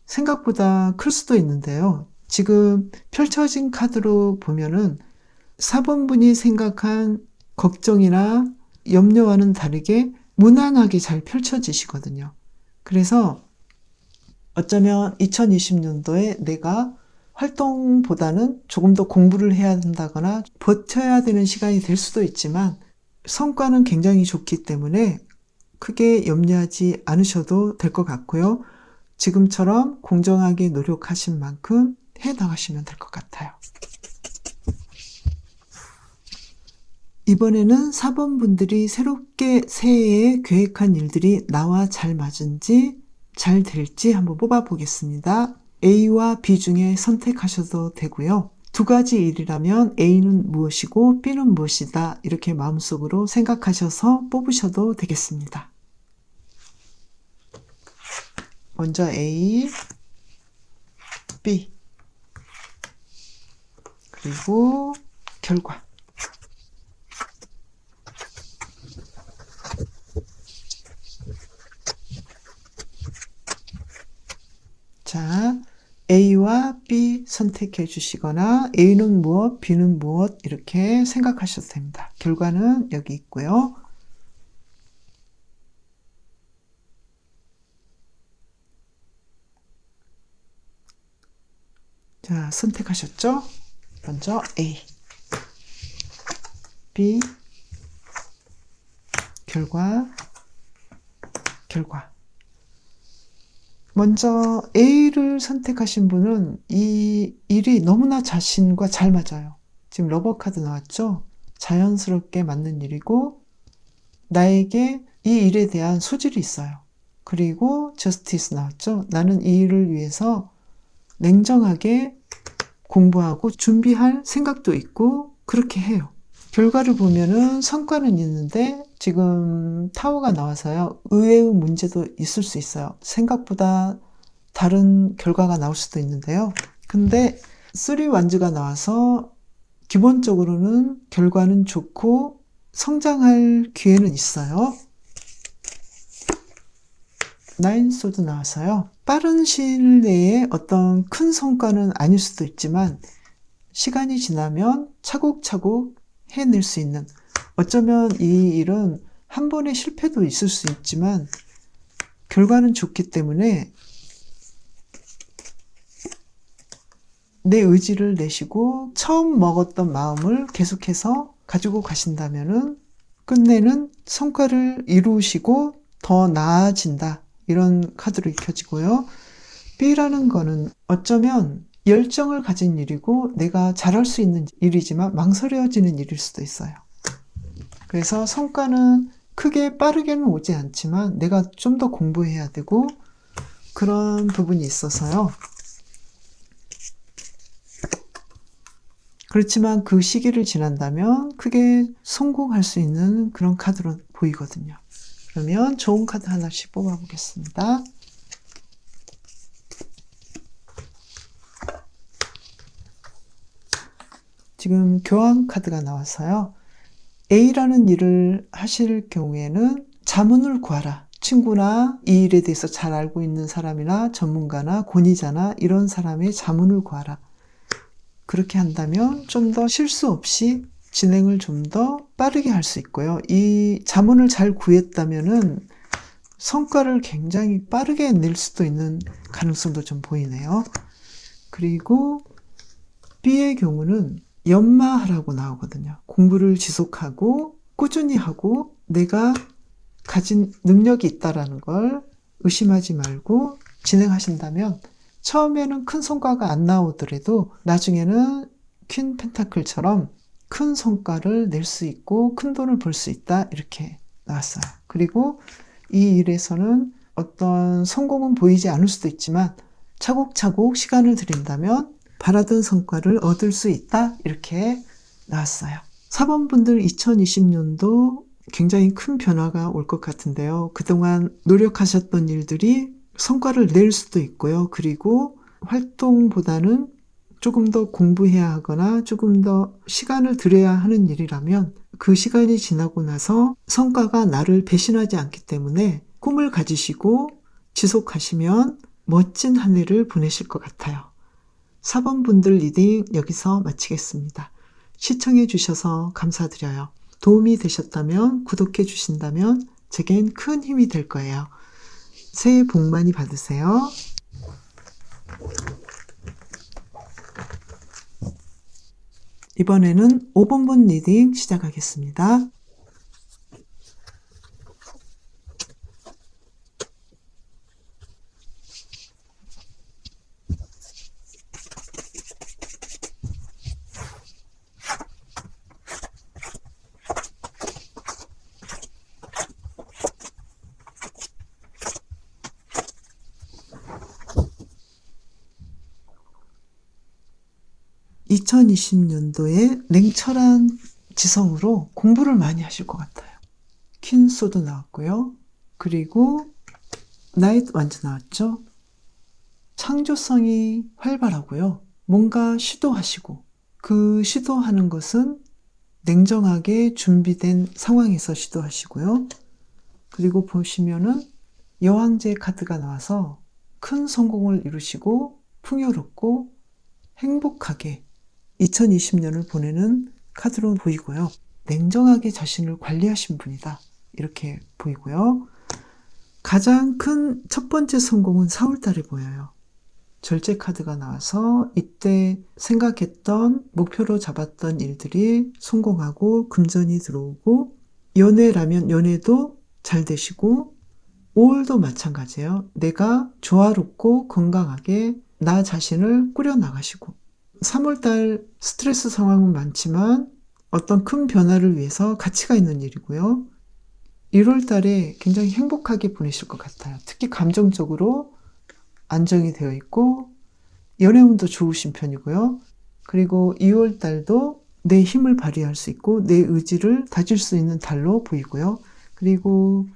Speaker 1: 생각보다 클 수도 있는데요. 지금 펼쳐진 카드로 보면은 사본분이 생각한 걱정이나 염려와는 다르게 무난하게 잘 펼쳐지시거든요. 그래서 어쩌면 2020년도에 내가 활동보다는 조금 더 공부를 해야 한다거나 버텨야 되는 시간이 될 수도 있지만 성과는 굉장히 좋기 때문에 크게 염려하지 않으셔도 될 것 같고요. 지금처럼 공정하게 노력하신 만큼 해 나가시면 될 것 같아요. 이번에는 사본분들이 새롭게 새해에 계획한 일들이 나와 잘 맞은지 잘 될지 한번 뽑아 보겠습니다. A와 B 중에 선택하셔도 되고요. 두 가지 일이라면 A는 무엇이고 B는 무엇이다 이렇게 마음속으로 생각하셔서 뽑으셔도 되겠습니다. 먼저 A, B 그리고 결과. 자, A와 B 선택해 주시거나 A는 무엇, B는 무엇 이렇게 생각하셔도 됩니다. 결과는 여기 있고요. 자, 선택하셨죠? 먼저 A, B, 결과. 먼저 A를 선택하신 분은 이 일이 너무나 자신과 잘 맞아요. 지금 러버 카드 나왔죠? 자연스럽게 맞는 일이고 나에게 이 일에 대한 소질이 있어요. 그리고 저스티스 나왔죠? 나는 이 일을 위해서 냉정하게 공부하고 준비할 생각도 있고 그렇게 해요. 결과를 보면은 성과는 있는데 지금 타워가 나와서요. 의외의 문제도 있을 수 있어요. 생각보다 다른 결과가 나올 수도 있는데요. 근데 3완즈가 나와서 기본적으로는 결과는 좋고 성장할 기회는 있어요. 9소드 나와서요. 빠른 시일 내에 어떤 큰 성과는 아닐 수도 있지만 시간이 지나면 차곡차곡 해낼 수 있는, 어쩌면 이 일은 한 번의 실패도 있을 수 있지만 결과는 좋기 때문에 내 의지를 내시고 처음 먹었던 마음을 계속해서 가지고 가신다면은 끝내는 성과를 이루시고 더 나아진다, 이런 카드로 익혀지고요. B라는 거는 어쩌면 열정을 가진 일이고 내가 잘할 수 있는 일이지만 망설여지는 일일 수도 있어요. 그래서 성과는 크게 빠르게는 오지 않지만 내가 좀 더 공부해야 되고 그런 부분이 있어서요. 그렇지만 그 시기를 지난다면 크게 성공할 수 있는 그런 카드로 보이거든요. 그러면 좋은 카드 하나씩 뽑아보겠습니다. 지금 교환 카드가 나와서요. A라는 일을 하실 경우에는 자문을 구하라. 친구나 이 일에 대해서 잘 알고 있는 사람이나 전문가나 권위자나 이런 사람의 자문을 구하라. 그렇게 한다면 좀 더 실수 없이 진행을 좀 더 빠르게 할 수 있고요. 이 자문을 잘 구했다면은 성과를 굉장히 빠르게 낼 수도 있는 가능성도 좀 보이네요. 그리고 B의 경우는 연마하라고 나오거든요. 공부를 지속하고 꾸준히 하고 내가 가진 능력이 있다라는 걸 의심하지 말고 진행하신다면 처음에는 큰 성과가 안 나오더라도 나중에는 퀸 펜타클처럼 큰 성과를 낼 수 있고 큰 돈을 벌 수 있다, 이렇게 나왔어요. 그리고 이 일에서는 어떤 성공은 보이지 않을 수도 있지만 차곡차곡 시간을 들인다면 바라던 성과를 얻을 수 있다, 이렇게 나왔어요. 4번 분들 2020년도 굉장히 큰 변화가 올 것 같은데요. 그동안 노력하셨던 일들이 성과를 낼 수도 있고요. 그리고 활동보다는 조금 더 공부해야 하거나 조금 더 시간을 들여야 하는 일이라면 그 시간이 지나고 나서 성과가 나를 배신하지 않기 때문에 꿈을 가지시고 지속하시면 멋진 한 해를 보내실 것 같아요. 4번 분들 리딩 여기서 마치겠습니다. 시청해 주셔서 감사드려요. 도움이 되셨다면, 구독해 주신다면 제겐 큰 힘이 될 거예요. 새해 복 많이 받으세요. 이번에는 5번 분 리딩 시작하겠습니다. 2020년도에 냉철한 지성으로 공부를 많이 하실 것 같아요. 퀸소드 나왔고요. 그리고 나이트 완즈 나왔죠. 창조성이 활발하고요. 뭔가 시도하시고 그 시도하는 것은 냉정하게 준비된 상황에서 시도하시고요. 그리고 보시면은 여왕제 카드가 나와서 큰 성공을 이루시고 풍요롭고 행복하게 2020년을 보내는 카드로 보이고요. 냉정하게 자신을 관리하신 분이다. 이렇게 보이고요. 가장 큰 첫 번째 성공은 4월달에 보여요. 절제 카드가 나와서 이때 생각했던 목표로 잡았던 일들이 성공하고 금전이 들어오고 연애라면 연애도 잘 되시고 5월도 마찬가지예요. 내가 조화롭고 건강하게 나 자신을 꾸려나가시고 3월달 스트레스 상황은 많지만 어떤 큰 변화를 위해서 가치가 있는 일이고요. 1월달에 굉장히 행복하게 보내실 것 같아요. 특히 감정적으로 안정이 되어 있고 연애운도 좋으신 편이고요. 그리고 2월달도 내 힘을 발휘할 수 있고 내 의지를 다질 수 있는 달로 보이고요. 그리고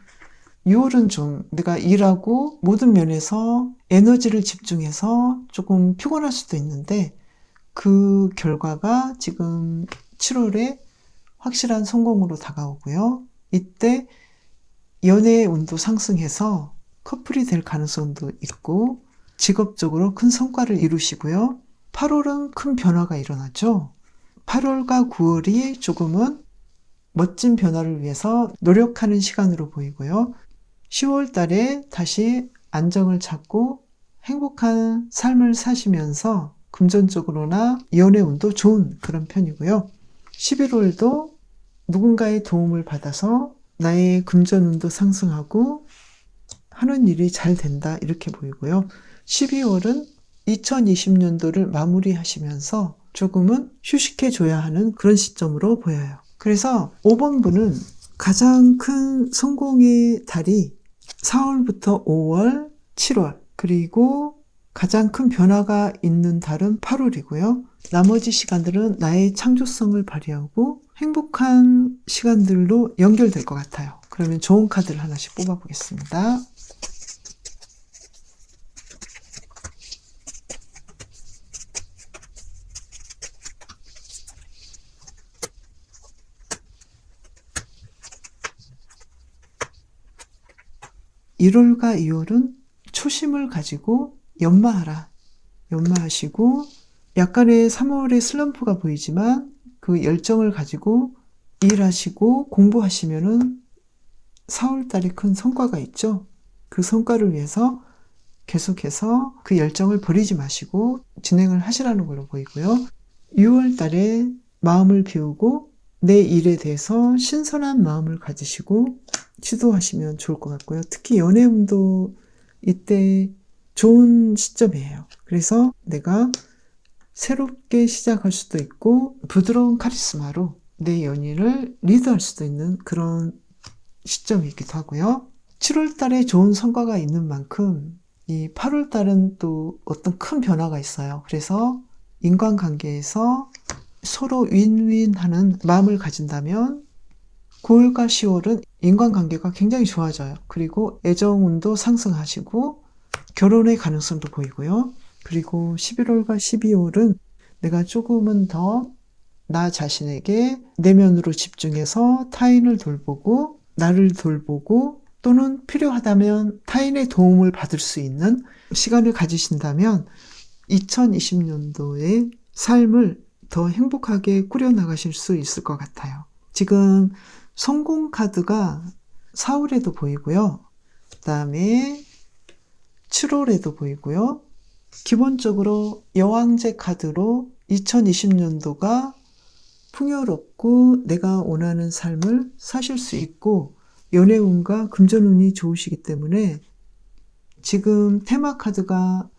Speaker 1: 6월은 좀 내가 일하고 모든 면에서 에너지를 집중해서 조금 피곤할 수도 있는데 그 결과가 지금 7월에 확실한 성공으로 다가오고요. 이때 연애의 운도 상승해서 커플이 될 가능성도 있고 직업적으로 큰 성과를 이루시고요. 8월은 큰 변화가 일어나죠. 8월과 9월이 조금은 멋진 변화를 위해서 노력하는 시간으로 보이고요. 10월 달에 다시 안정을 찾고 행복한 삶을 사시면서 금전적으로나 연애 운도 좋은 그런 편이고요. 11월도 누군가의 도움을 받아서 나의 금전 운도 상승하고 하는 일이 잘 된다 이렇게 보이고요. 12월은 2020년도를 마무리하시면서 조금은 휴식해 줘야 하는 그런 시점으로 보여요. 그래서 5번분은 가장 큰 성공의 달이 4월부터 5월, 7월 그리고 가장 큰 변화가 있는 달은 8월이고요. 나머지 시간들은 나의 창조성을 발휘하고 행복한 시간들로 연결될 것 같아요. 그러면 좋은 카드를 하나씩 뽑아보겠습니다. (1월과 2월은) 초심을 가지고 연마하라. 연마하시고 약간의 3월의 슬럼프가 보이지만 그 열정을 가지고 일하시고 공부하시면은 4월달에 큰 성과가 있죠. 그 성과를 위해서 계속해서 그 열정을 버리지 마시고 진행을 하시라는 걸로 보이고요. 6월달에 마음을 비우고 내 일에 대해서 신선한 마음을 가지시고 시도하시면 좋을 것 같고요. 특히 연애운도 이때 좋은 시점이에요. 그래서 내가 새롭게 시작할 수도 있고 부드러운 카리스마로 내 연인을 리드할 수도 있는 그런 시점이기도 하고요. 7월 달에 좋은 성과가 있는 만큼 이 8월 달은 또 어떤 큰 변화가 있어요. 그래서 인간관계에서 서로 윈윈하는 마음을 가진다면 9월과 10월은 인간관계가 굉장히 좋아져요. 그리고 애정운도 상승하시고 결혼의 가능성도 보이고요. 그리고 11월과 12월은 내가 조금은 더 나 자신에게 내면으로 집중해서 타인을 돌보고 나를 돌보고 또는 필요하다면 타인의 도움을 받을 수 있는 시간을 가지신다면 2020년도의 삶을 더 행복하게 꾸려나가실 수 있을 것 같아요. 지금 성공 카드가 4월에도 보이고요. 그 다음에 7월에도 보이고요. 기본적으로 여왕제 카드로 2020년도가 풍요롭고 내가 원하는 삶을 사실 수 있고 연애운과 금전운이 좋으시기 때문에 지금 테마 카드가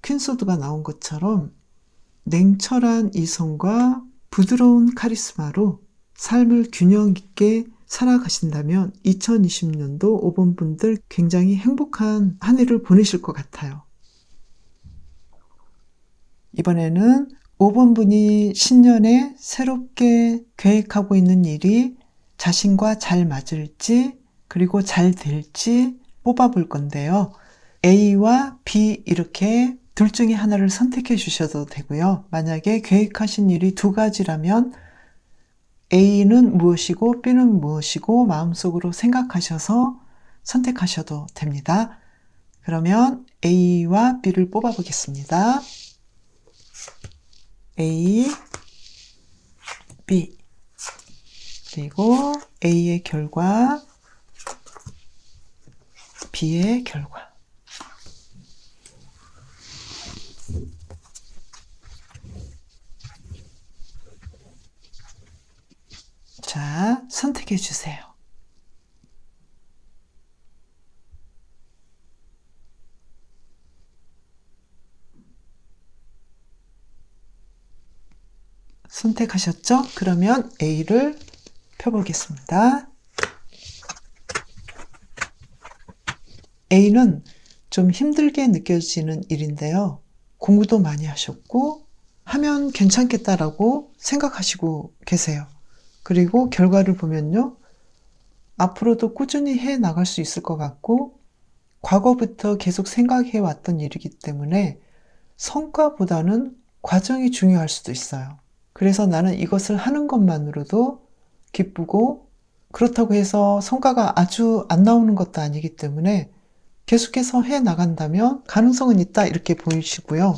Speaker 1: 퀸소드가 나온 것처럼 냉철한 이성과 부드러운 카리스마로 삶을 균형 있게 살아가신다면 2020년도 5번 분들 굉장히 행복한 한 해를 보내실 것 같아요. 이번에는 5번 분이 신년에 새롭게 계획하고 있는 일이 자신과 잘 맞을지 그리고 잘 될지 뽑아볼 건데요. A와 B 이렇게 둘 중에 하나를 선택해 주셔도 되고요. 만약에 계획하신 일이 두 가지라면 A는 무엇이고 B는 무엇이고 마음속으로 생각하셔서 선택하셔도 됩니다. 그러면 A와 B를 뽑아보겠습니다. A, B 그리고 A의 결과, B의 결과. 자, 선택해 주세요. 선택하셨죠? 그러면 A를 펴보겠습니다. A는 좀 힘들게 느껴지는 일인데요. 공부도 많이 하셨고 하면 괜찮겠다라고 생각하시고 계세요. 그리고 결과를 보면요. 앞으로도 꾸준히 해 나갈 수 있을 것 같고 과거부터 계속 생각해 왔던 일이기 때문에 성과보다는 과정이 중요할 수도 있어요. 그래서 나는 이것을 하는 것만으로도 기쁘고 그렇다고 해서 성과가 아주 안 나오는 것도 아니기 때문에 계속해서 해 나간다면 가능성은 있다 이렇게 보이시고요.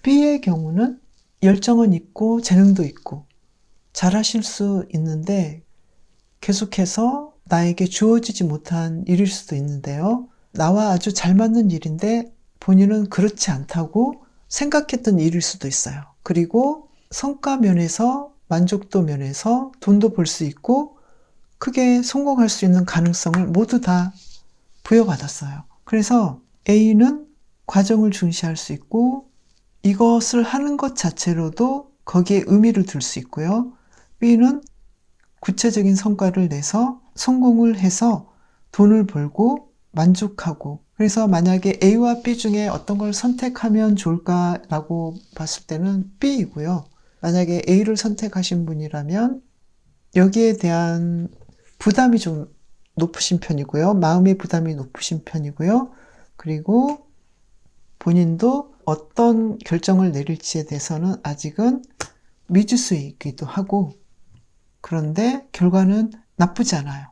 Speaker 1: B의 경우는 열정은 있고 재능도 있고 잘하실 수 있는데 계속해서 나에게 주어지지 못한 일일 수도 있는데요. 나와 아주 잘 맞는 일인데 본인은 그렇지 않다고 생각했던 일일 수도 있어요. 그리고 성과 면에서 만족도 면에서 돈도 벌 수 있고 크게 성공할 수 있는 가능성을 모두 다 부여받았어요. 그래서 A는 과정을 중시할 수 있고 이것을 하는 것 자체로도 거기에 의미를 둘 수 있고요. B는 구체적인 성과를 내서 성공을 해서 돈을 벌고 만족하고 그래서 만약에 A와 B 중에 어떤 걸 선택하면 좋을까라고 봤을 때는 B이고요. 만약에 A를 선택하신 분이라면 여기에 대한 부담이 좀 높으신 편이고요. 마음의 부담이 높으신 편이고요. 그리고 본인도 어떤 결정을 내릴지에 대해서는 아직은 미지수이기도 하고 그런데 결과는 나쁘지 않아요.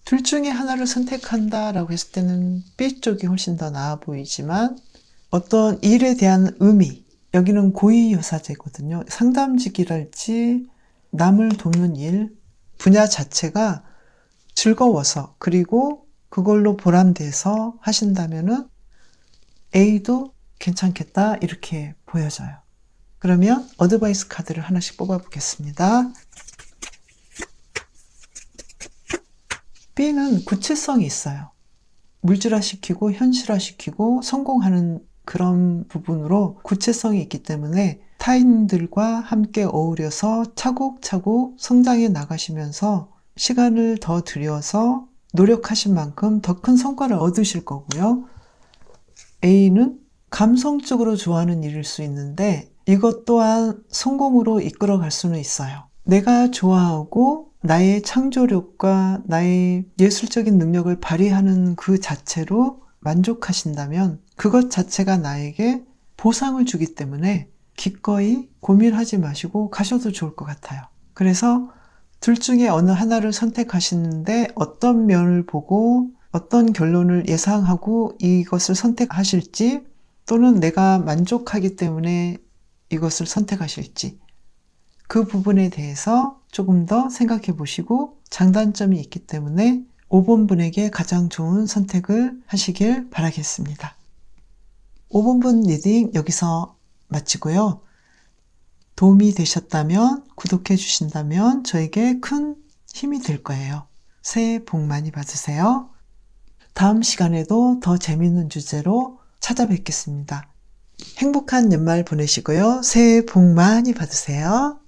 Speaker 1: 둘 중에 하나를 선택한다라고 했을 때는 B 쪽이 훨씬 더 나아 보이지만 어떤 일에 대한 의미, 여기는 고위여사제거든요. 상담직이랄지 남을 돕는 일, 분야 자체가 즐거워서 그리고 그걸로 보람돼서 하신다면은 A도 괜찮겠다 이렇게 보여져요. 그러면 어드바이스 카드를 하나씩 뽑아보겠습니다. B는 구체성이 있어요. 물질화시키고 현실화시키고 성공하는 그런 부분으로 구체성이 있기 때문에 타인들과 함께 어우려서 차곡차곡 성장해 나가시면서 시간을 더 들여서 노력하신 만큼 더 큰 성과를 얻으실 거고요. A는 감성적으로 좋아하는 일일 수 있는데 이것 또한 성공으로 이끌어 갈 수는 있어요. 내가 좋아하고 나의 창조력과 나의 예술적인 능력을 발휘하는 그 자체로 만족하신다면 그것 자체가 나에게 보상을 주기 때문에 기꺼이 고민하지 마시고 가셔도 좋을 것 같아요. 그래서 둘 중에 어느 하나를 선택하시는데 어떤 면을 보고 어떤 결론을 예상하고 이것을 선택하실지 또는 내가 만족하기 때문에 이것을 선택하실지 그 부분에 대해서 조금 더 생각해 보시고 장단점이 있기 때문에 5번 분에게 가장 좋은 선택을 하시길 바라겠습니다. 5번 분 리딩 여기서 마치고요. 도움이 되셨다면 구독해 주신다면 저에게 큰 힘이 될 거예요. 새해 복 많이 받으세요. 다음 시간에도 더 재미있는 주제로 찾아뵙겠습니다. 행복한 연말 보내시고요. 새해 복 많이 받으세요.